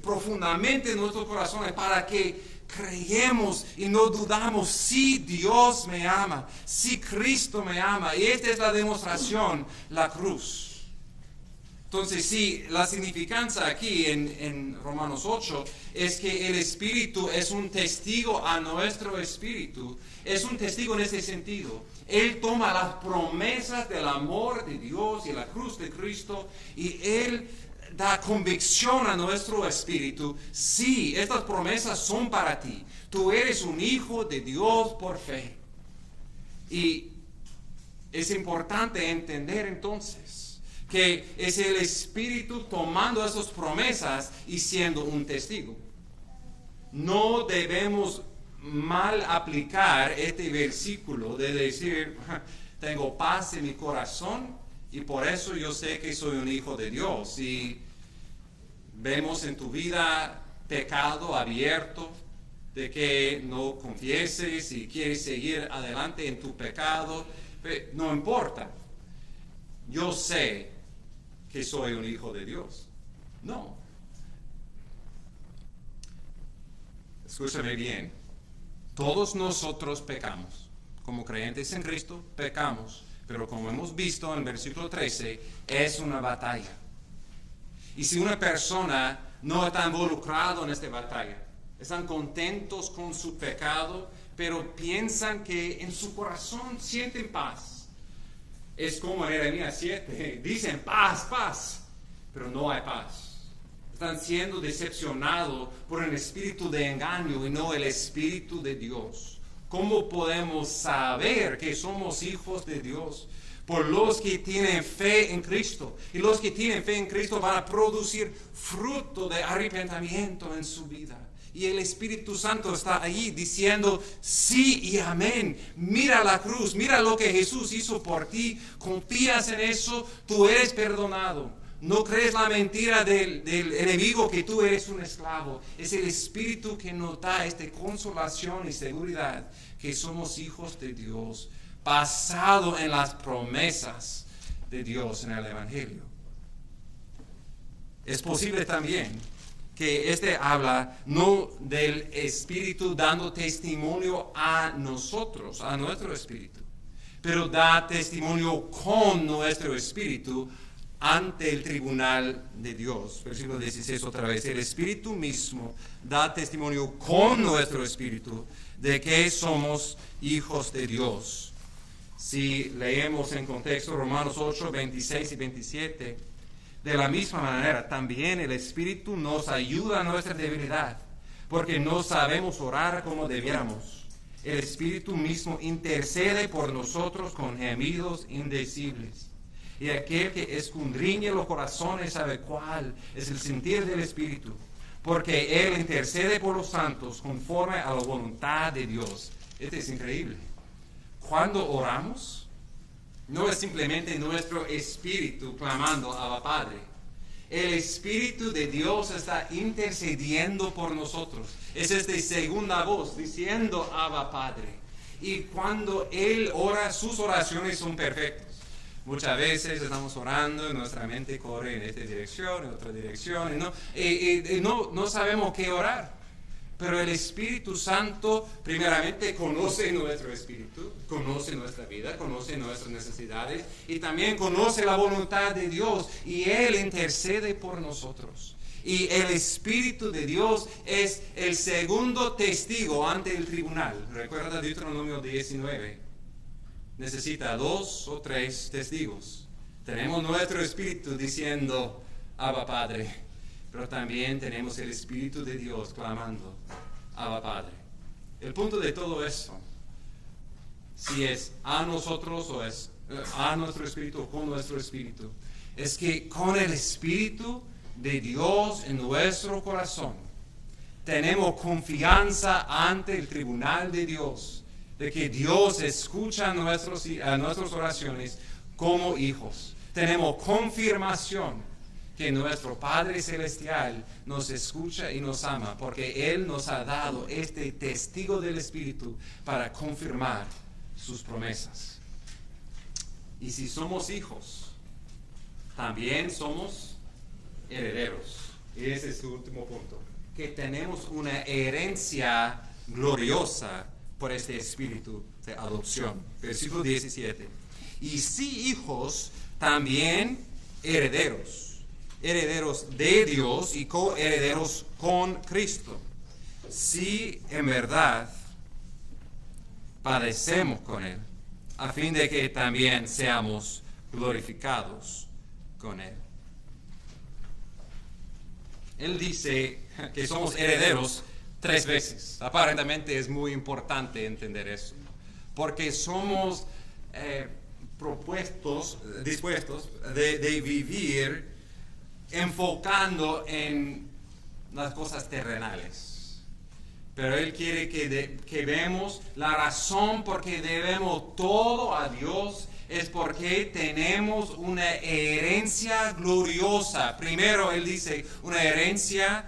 profundamente en nuestros corazones para que creemos y no dudamos: si Dios me ama, si Cristo me ama. Y esta es la demostración, la cruz. Entonces, sí, la significancia aquí en Romanos 8 es que el Espíritu es un testigo a nuestro espíritu. Es un testigo en ese sentido. Él toma las promesas del amor de Dios y la cruz de Cristo, y Él da convicción a nuestro espíritu: sí, estas promesas son para ti. Tú eres un hijo de Dios por fe. Y es importante entender entonces que es el Espíritu tomando esas promesas y siendo un testigo. No debemos mal aplicar este versículo de decir: tengo paz en mi corazón y por eso yo sé que soy un hijo de Dios. Y vemos en tu vida pecado abierto, de que no confieses y quieres seguir adelante en tu pecado, no importa. Yo sé que soy un hijo de Dios. No. Escúchame bien. Todos nosotros pecamos. Como creyentes en Cristo, pecamos. Pero como hemos visto en el versículo 13, es una batalla. Y si una persona no está involucrada en esta batalla, están contentos con su pecado, pero piensan que en su corazón sienten paz. Es como en Jeremías 7, dicen paz, paz, pero no hay paz. Están siendo decepcionados por el espíritu de engaño y no el Espíritu de Dios. ¿Cómo podemos saber que somos hijos de Dios? Por los que tienen fe en Cristo. Y los que tienen fe en Cristo van a producir fruto de arrepentimiento en su vida. Y el Espíritu Santo está ahí diciendo sí y amén. Mira la cruz, mira lo que Jesús hizo por ti. Confías en eso, tú eres perdonado. No crees la mentira del enemigo que tú eres un esclavo. Es el Espíritu que nos da esta consolación y seguridad que somos hijos de Dios, basado en las promesas de Dios en el Evangelio. Es posible también que habla no del Espíritu dando testimonio a nosotros, a nuestro espíritu, pero da testimonio con nuestro espíritu ante el tribunal de Dios. Versículo 16 otra vez. El Espíritu mismo da testimonio con nuestro espíritu de que somos hijos de Dios. Si leemos en contexto Romanos 8, 26 y 27, de la misma manera, también el Espíritu nos ayuda a nuestra debilidad, porque no sabemos orar como debiéramos. El Espíritu mismo intercede por nosotros con gemidos indecibles. Y aquel que escudriña los corazones sabe cuál es el sentir del Espíritu, porque Él intercede por los santos conforme a la voluntad de Dios. Esto es increíble. Cuando oramos, no es simplemente nuestro espíritu clamando a Abba Padre. El Espíritu de Dios está intercediendo por nosotros. Es esta segunda voz diciendo Abba Padre. Y cuando Él ora, sus oraciones son perfectas. Muchas veces estamos orando y nuestra mente corre en esta dirección, en otra dirección, y no sabemos qué orar. Pero el Espíritu Santo primeramente conoce nuestro espíritu, conoce nuestra vida, conoce nuestras necesidades y también conoce la voluntad de Dios y Él intercede por nosotros. Y el Espíritu de Dios es el segundo testigo ante el tribunal. Recuerda Deuteronomio 19. Necesita 2 o 3 testigos. Tenemos nuestro Espíritu diciendo, Abba Padre. Pero también tenemos el Espíritu de Dios clamando, Abba Padre. El punto de todo eso, si es a nosotros o es a nuestro Espíritu o con nuestro Espíritu, es que con el Espíritu de Dios en nuestro corazón, tenemos confianza ante el tribunal de Dios, de que Dios escucha nuestras oraciones como hijos. Tenemos confirmación que nuestro Padre Celestial nos escucha y nos ama, porque Él nos ha dado este testigo del Espíritu para confirmar sus promesas. Y si somos hijos, también somos herederos. Y ese es su último punto. Que tenemos una herencia gloriosa por este Espíritu de adopción. Versículo 17. Y si hijos, también herederos. Herederos de Dios y coherederos con Cristo. Si en verdad padecemos con Él, a fin de que también seamos glorificados con Él. Él dice que somos herederos 3 veces. Aparentemente es muy importante entender eso, porque somos dispuestos de vivir enfocando en las cosas terrenales. Pero Él quiere que veamos la razón por qué debemos todo a Dios es porque tenemos una herencia gloriosa. Primero Él dice una herencia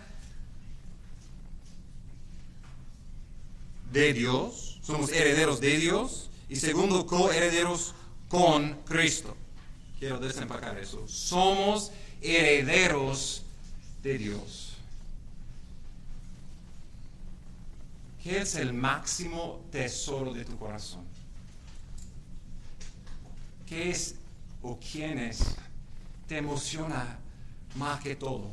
de Dios, somos herederos de Dios, y segundo, coherederos con Cristo. Quiero desempacar eso. Somos herederos de Dios. ¿Qué es el máximo tesoro de tu corazón? ¿Qué es o quién es? Te emociona más que todo.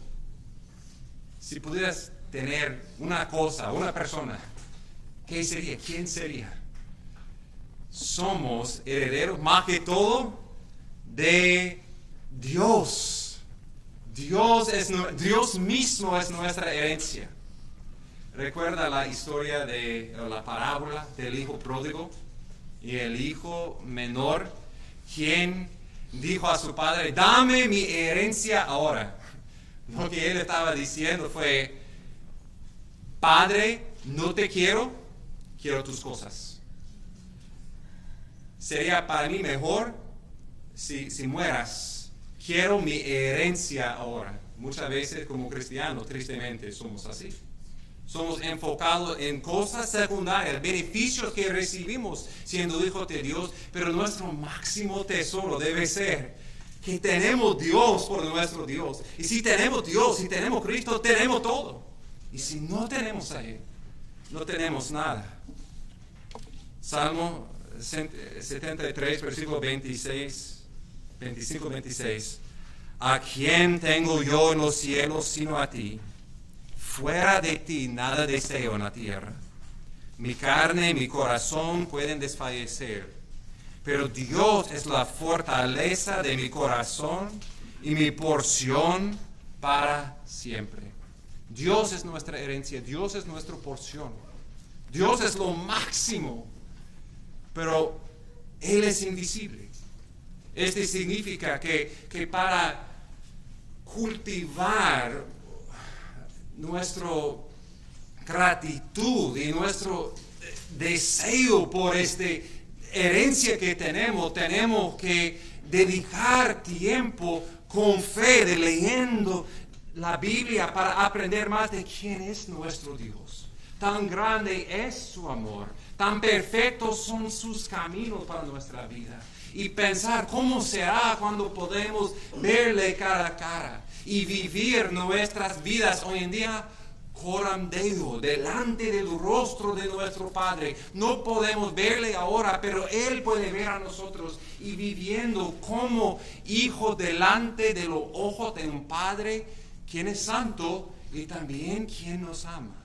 Si pudieras tener una cosa, una persona, ¿qué sería? ¿Quién sería? Somos herederos más que todo de Dios. Dios mismo es nuestra herencia. ¿Recuerda la historia de la parábola del hijo pródigo y el hijo menor, quien dijo a su padre, dame mi herencia ahora? Lo que él estaba diciendo fue, Padre, no te quiero, quiero tus cosas. Sería para mí mejor si mueras. Quiero mi herencia ahora. Muchas veces como cristianos, tristemente, somos así. Somos enfocados en cosas secundarias, beneficios que recibimos siendo hijos de Dios, pero nuestro máximo tesoro debe ser que tenemos Dios por nuestro Dios. Y si tenemos Dios, si tenemos Cristo, tenemos todo. Y si no tenemos a Él, no tenemos nada. Salmo 73, versículo 25-26. ¿A quién tengo yo en los cielos sino a ti? Fuera de ti nada deseo en la tierra. Mi carne y mi corazón pueden desfallecer, pero Dios es la fortaleza de mi corazón y mi porción para siempre. Dios es nuestra herencia, Dios es nuestra porción. Dios es lo máximo, pero Él es invisible. Este significa que para cultivar nuestra gratitud y nuestro deseo por esta herencia que tenemos que dedicar tiempo con fe de leyendo la Biblia para aprender más de quién es nuestro Dios. Tan grande es su amor, tan perfectos son sus caminos para nuestra vida. y pensar cómo será cuando podemos verle cara a cara y vivir nuestras vidas hoy en día coram Deo, delante del rostro de nuestro Padre. No podemos verle ahora, pero Él puede ver a nosotros y viviendo como hijos delante de los ojos de un Padre quien es santo y también quien nos ama.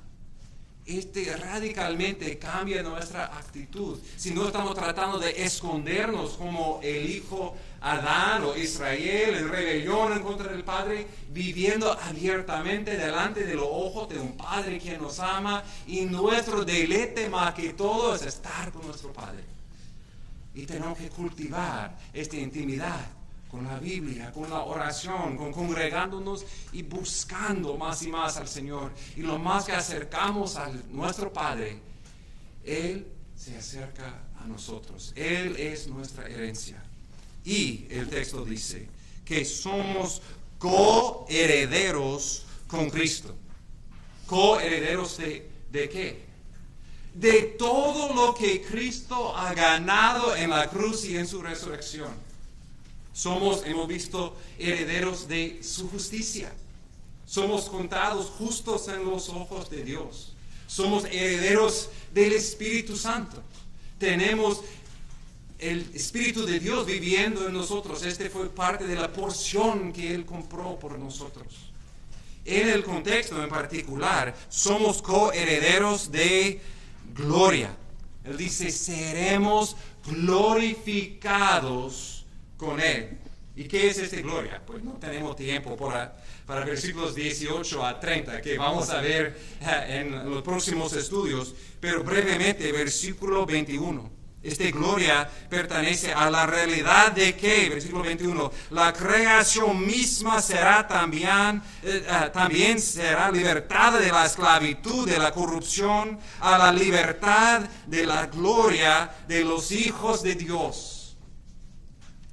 Radicalmente cambia nuestra actitud. Si no estamos tratando de escondernos como el hijo Adán o Israel en rebelión en contra del Padre, viviendo abiertamente delante de los ojos de un Padre quien nos ama, y nuestro deleite más que todo es estar con nuestro Padre. Y tenemos que cultivar esta intimidad con la Biblia, con la oración, con congregándonos y buscando más y más al Señor. Y lo más que acercamos a nuestro Padre, Él se acerca a nosotros. Él es nuestra herencia. Y el texto dice que somos coherederos con Cristo. ¿Coherederos de qué? De todo lo que Cristo ha ganado en la cruz y en su resurrección. Hemos visto, herederos de su justicia. Somos contados justos en los ojos de Dios. Somos herederos del Espíritu Santo. Tenemos el Espíritu de Dios viviendo en nosotros. Este fue parte de la porción que Él compró por nosotros. En el contexto en particular, somos coherederos de gloria. Él dice, seremos glorificados con Él. ¿Y qué es esta gloria? Pues no tenemos tiempo para versículos 18 a 30, que vamos a ver en los próximos estudios, pero brevemente, versículo 21. Esta gloria pertenece a la realidad de que, versículo 21, la creación misma será también será libertada de la esclavitud, de la corrupción, a la libertad de la gloria de los hijos de Dios.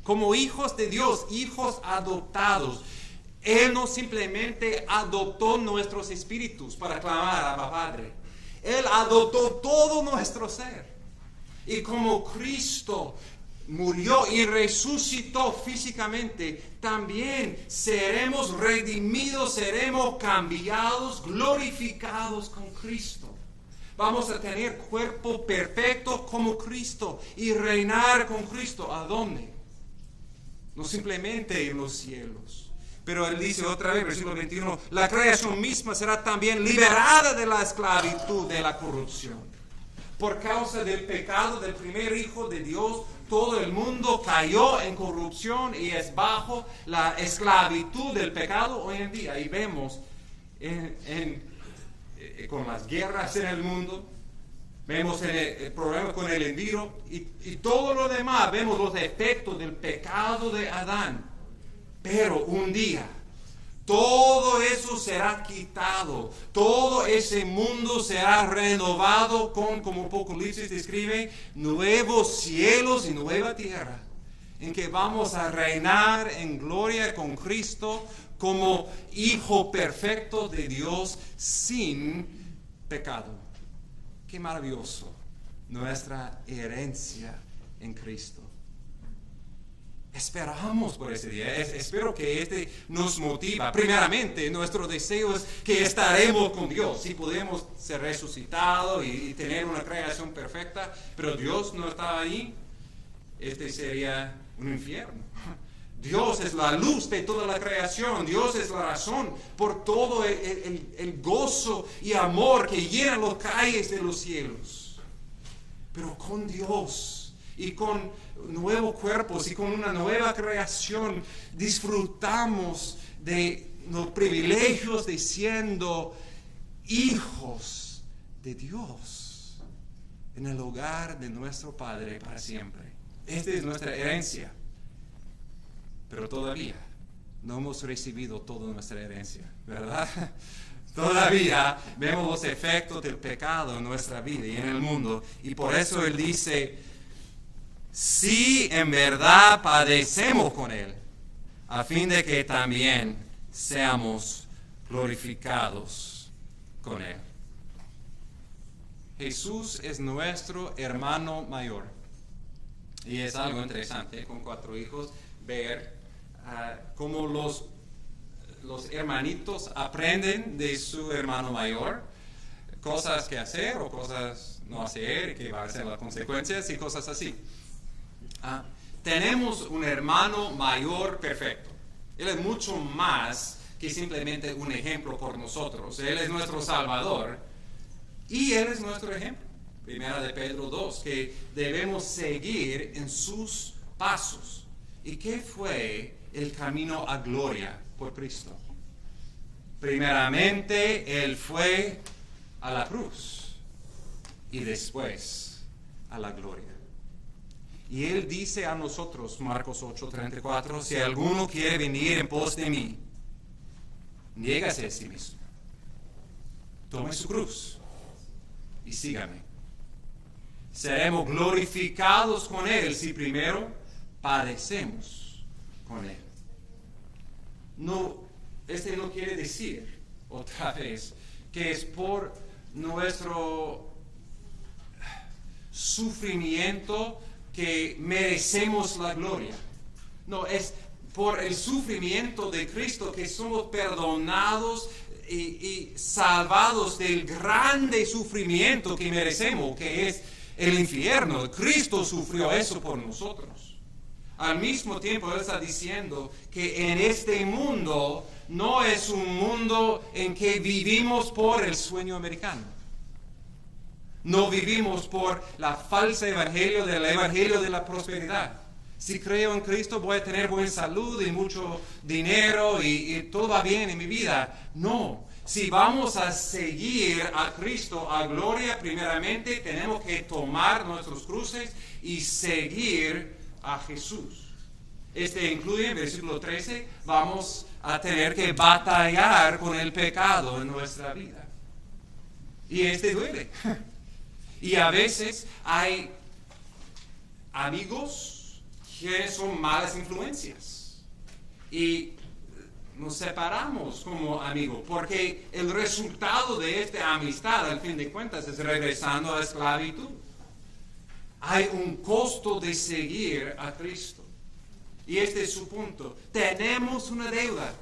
Como hijos de Dios, hijos adoptados. Él no simplemente adoptó nuestros espíritus para clamar a Abba Padre. Él adoptó todo nuestro ser. Y como Cristo murió y resucitó físicamente, también seremos redimidos, seremos cambiados, glorificados con Cristo. Vamos a tener cuerpo perfecto como Cristo y reinar con Cristo. ¿A dónde? No simplemente en los cielos. Pero Él dice otra vez, versículo 21, la creación misma será también liberada de la esclavitud, de la corrupción. Por causa del pecado del primer hijo de Dios, todo el mundo cayó en corrupción y es bajo la esclavitud del pecado hoy en día. Y vemos con las guerras en el mundo, vemos el problema con el envío y todo lo demás, vemos los efectos del pecado de Adán. Pero un día, todo eso será quitado, todo ese mundo será renovado con, como Apocalipsis describe, nuevos cielos y nueva tierra, en que vamos a reinar en gloria con Cristo como hijo perfecto de Dios sin pecado. Qué maravilloso, nuestra herencia en Cristo. Esperamos por ese día. Espero que nos motiva. Primeramente, nuestro deseo es que estaremos con Dios. Si podemos ser resucitados y tener una creación perfecta, pero Dios no está ahí, sería un infierno. Dios es la luz de toda la creación. Dios es la razón por todo el gozo y amor que llena las calles de los cielos. Pero con Dios y con nuevos cuerpos y con una nueva creación disfrutamos de los privilegios de siendo hijos de Dios en el hogar de nuestro Padre para siempre. Esta es nuestra herencia. Pero todavía no hemos recibido toda nuestra herencia, ¿verdad? Todavía vemos los efectos del pecado en nuestra vida y en el mundo. Y por eso Él dice, si en verdad padecemos con Él, a fin de que también seamos glorificados con Él. Jesús es nuestro hermano mayor. Y es algo interesante con 4 hijos ver cómo los hermanitos aprenden de su hermano mayor cosas que hacer o cosas no hacer, que va a ser las consecuencias y cosas así. Tenemos un hermano mayor perfecto. Él es mucho más que simplemente un ejemplo por nosotros. Él es nuestro Salvador y Él es nuestro ejemplo. Primera de Pedro 2, que debemos seguir en sus pasos. ¿Y qué fue el camino a gloria por Cristo? Primeramente, Él fue a la cruz y después a la gloria. Y Él dice a nosotros, Marcos 8:34, si alguno quiere venir en pos de mí, niégase a sí mismo, tome su cruz y sígame. Seremos glorificados con Él si primero padecemos con Él. No, no quiere decir, otra vez, que es por nuestro sufrimiento que merecemos la gloria. No, es por el sufrimiento de Cristo que somos perdonados y salvados del grande sufrimiento que merecemos, que es el infierno. Cristo sufrió eso por nosotros. Al mismo tiempo, Él está diciendo que en este mundo no es un mundo en que vivimos por el sueño americano. No vivimos por la falsa evangelio del evangelio de la prosperidad. Si creo en Cristo voy a tener buena salud y mucho dinero y todo va bien en mi vida. No. Si vamos a seguir a Cristo a gloria, primeramente tenemos que tomar nuestros cruces y seguir a Jesús. Incluye, en versículo 13, vamos a tener que batallar con el pecado en nuestra vida. Y duele. Y a veces hay amigos que son malas influencias. Y nos separamos como amigos, porque el resultado de esta amistad, al fin de cuentas, es regresando a la esclavitud. Hay un costo de seguir a Cristo. Y este es su punto. Tenemos una deuda.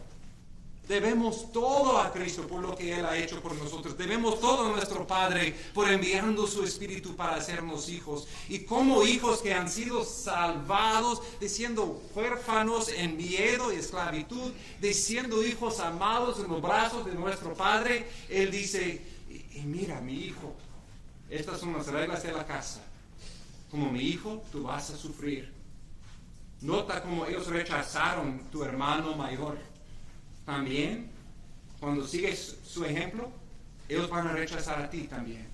Debemos todo a Cristo por lo que Él ha hecho por nosotros. Debemos todo a nuestro Padre por enviando su Espíritu para hacernos hijos. Y como hijos que han sido salvados, de siendo huérfanos en miedo y esclavitud, de siendo hijos amados en los brazos de nuestro Padre, Él dice, y mira, mi hijo, estas son las reglas de la casa. Como mi hijo, tú vas a sufrir. Nota cómo ellos rechazaron tu hermano mayor. También, cuando sigues su ejemplo, ellos van a rechazar a ti también.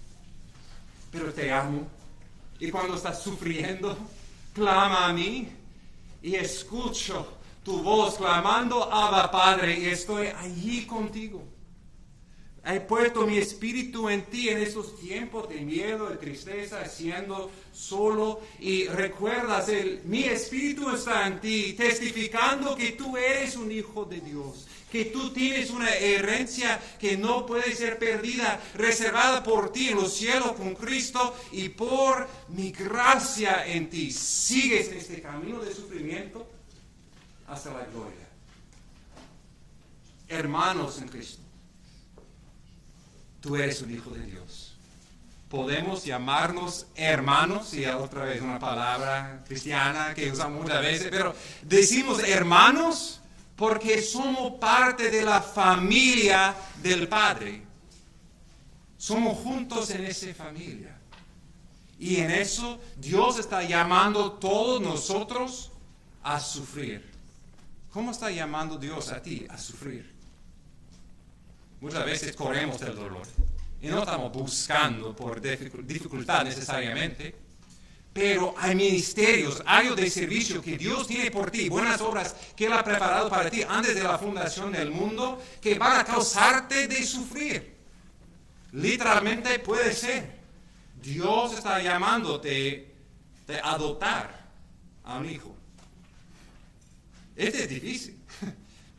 Pero te amo. Y cuando estás sufriendo, clama a mí y escucho tu voz clamando, Abba Padre, y estoy allí contigo. He puesto mi espíritu en ti en esos tiempos de miedo, de tristeza, siendo solo. Y recuerdas, mi espíritu está en ti, testificando que tú eres un hijo de Dios. Que tú tienes una herencia que no puede ser perdida, reservada por ti en los cielos con Cristo. Y por mi gracia en ti, sigues este camino de sufrimiento hasta la gloria. Hermanos en Cristo. Tú eres un hijo de Dios. Podemos llamarnos hermanos, y otra vez una palabra cristiana que usamos muchas veces, pero decimos hermanos porque somos parte de la familia del Padre. Somos juntos en esa familia. Y en eso Dios está llamando a todos nosotros a sufrir. ¿Cómo está llamando Dios a ti a sufrir? Muchas veces corremos del dolor y no estamos buscando por dificultad necesariamente, pero hay ministerios, áreas de servicio que Dios tiene por ti, buenas obras que Él ha preparado para ti antes de la fundación del mundo, que van a causarte de sufrir. Literalmente puede ser. Dios está llamándote de adoptar a un hijo. Es difícil.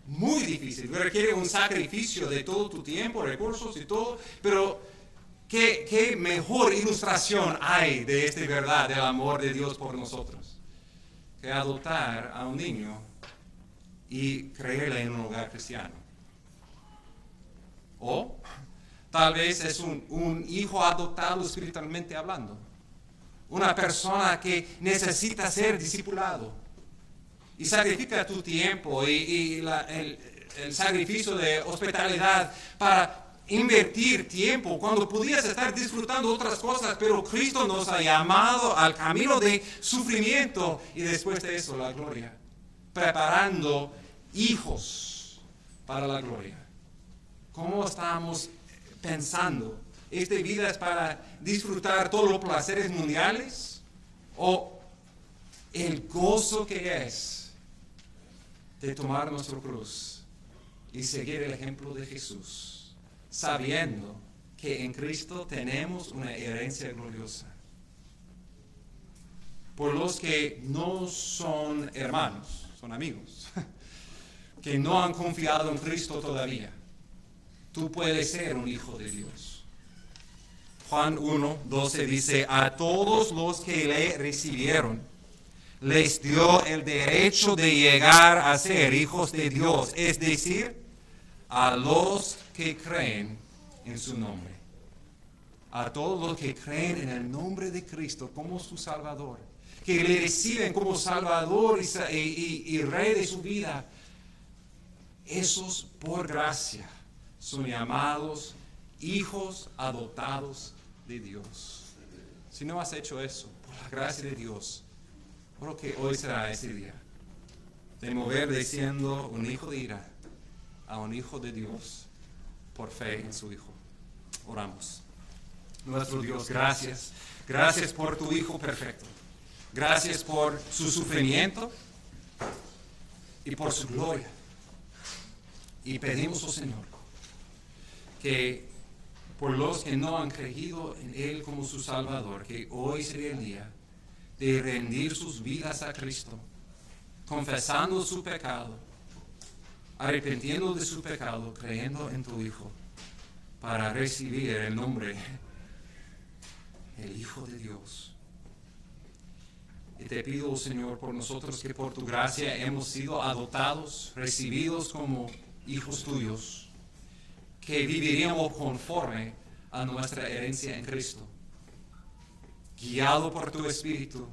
Muy difícil, requiere un sacrificio de todo tu tiempo, recursos y todo, pero ¿qué mejor ilustración hay de esta verdad del amor de Dios por nosotros? que adoptar a un niño y creerle en un hogar cristiano. O tal vez es un hijo adoptado espiritualmente hablando. Una persona que necesita ser discipulado. Y sacrifica tu tiempo y el sacrificio de hospitalidad para invertir tiempo cuando podías estar disfrutando otras cosas, pero Cristo nos ha llamado al camino de sufrimiento y después de eso la gloria, preparando hijos para la gloria. ¿Cómo estamos pensando? ¿Esta vida es para disfrutar todos los placeres mundiales o el gozo que es de tomar nuestra cruz y seguir el ejemplo de Jesús, sabiendo que en Cristo tenemos una herencia gloriosa? Por los que no son hermanos, son amigos, que no han confiado en Cristo todavía, tú puedes ser un hijo de Dios. Juan 1:12 dice: a todos los que le recibieron, les dio el derecho de llegar a ser hijos de Dios, es decir, a los que creen en su nombre. A todos los que creen en el nombre de Cristo como su Salvador, que le reciben como Salvador y Rey de su vida, esos por gracia son llamados hijos adoptados de Dios. Si no has hecho eso, por la gracia de Dios, creo que hoy será ese día de mover de siendo un hijo de ira a un hijo de Dios por fe en su Hijo. Oramos. Nuestro Dios, gracias. Gracias por tu Hijo perfecto. Gracias por su sufrimiento y por su gloria. Y pedimos, oh Señor, que por los que no han creído en Él como su Salvador, que hoy sería el día de rendir sus vidas a Cristo, confesando su pecado, arrepintiendo de su pecado, creyendo en tu Hijo, para recibir el nombre, el Hijo de Dios. Y te pido, Señor, por nosotros que por tu gracia hemos sido adoptados, recibidos como hijos tuyos, que viviríamos conforme a nuestra herencia en Cristo, guiado por tu Espíritu,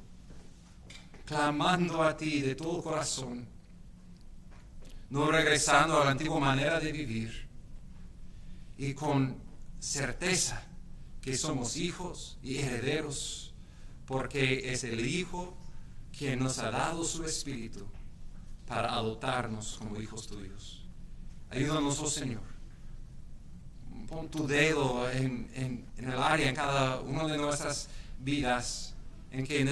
clamando a ti de todo corazón, no regresando a la antigua manera de vivir, y con certeza que somos hijos y herederos, porque es el Hijo quien nos ha dado su Espíritu para adoptarnos como hijos tuyos. Ayúdanos, oh Señor. Pon tu dedo en el área, en cada una de nuestras vidas, en que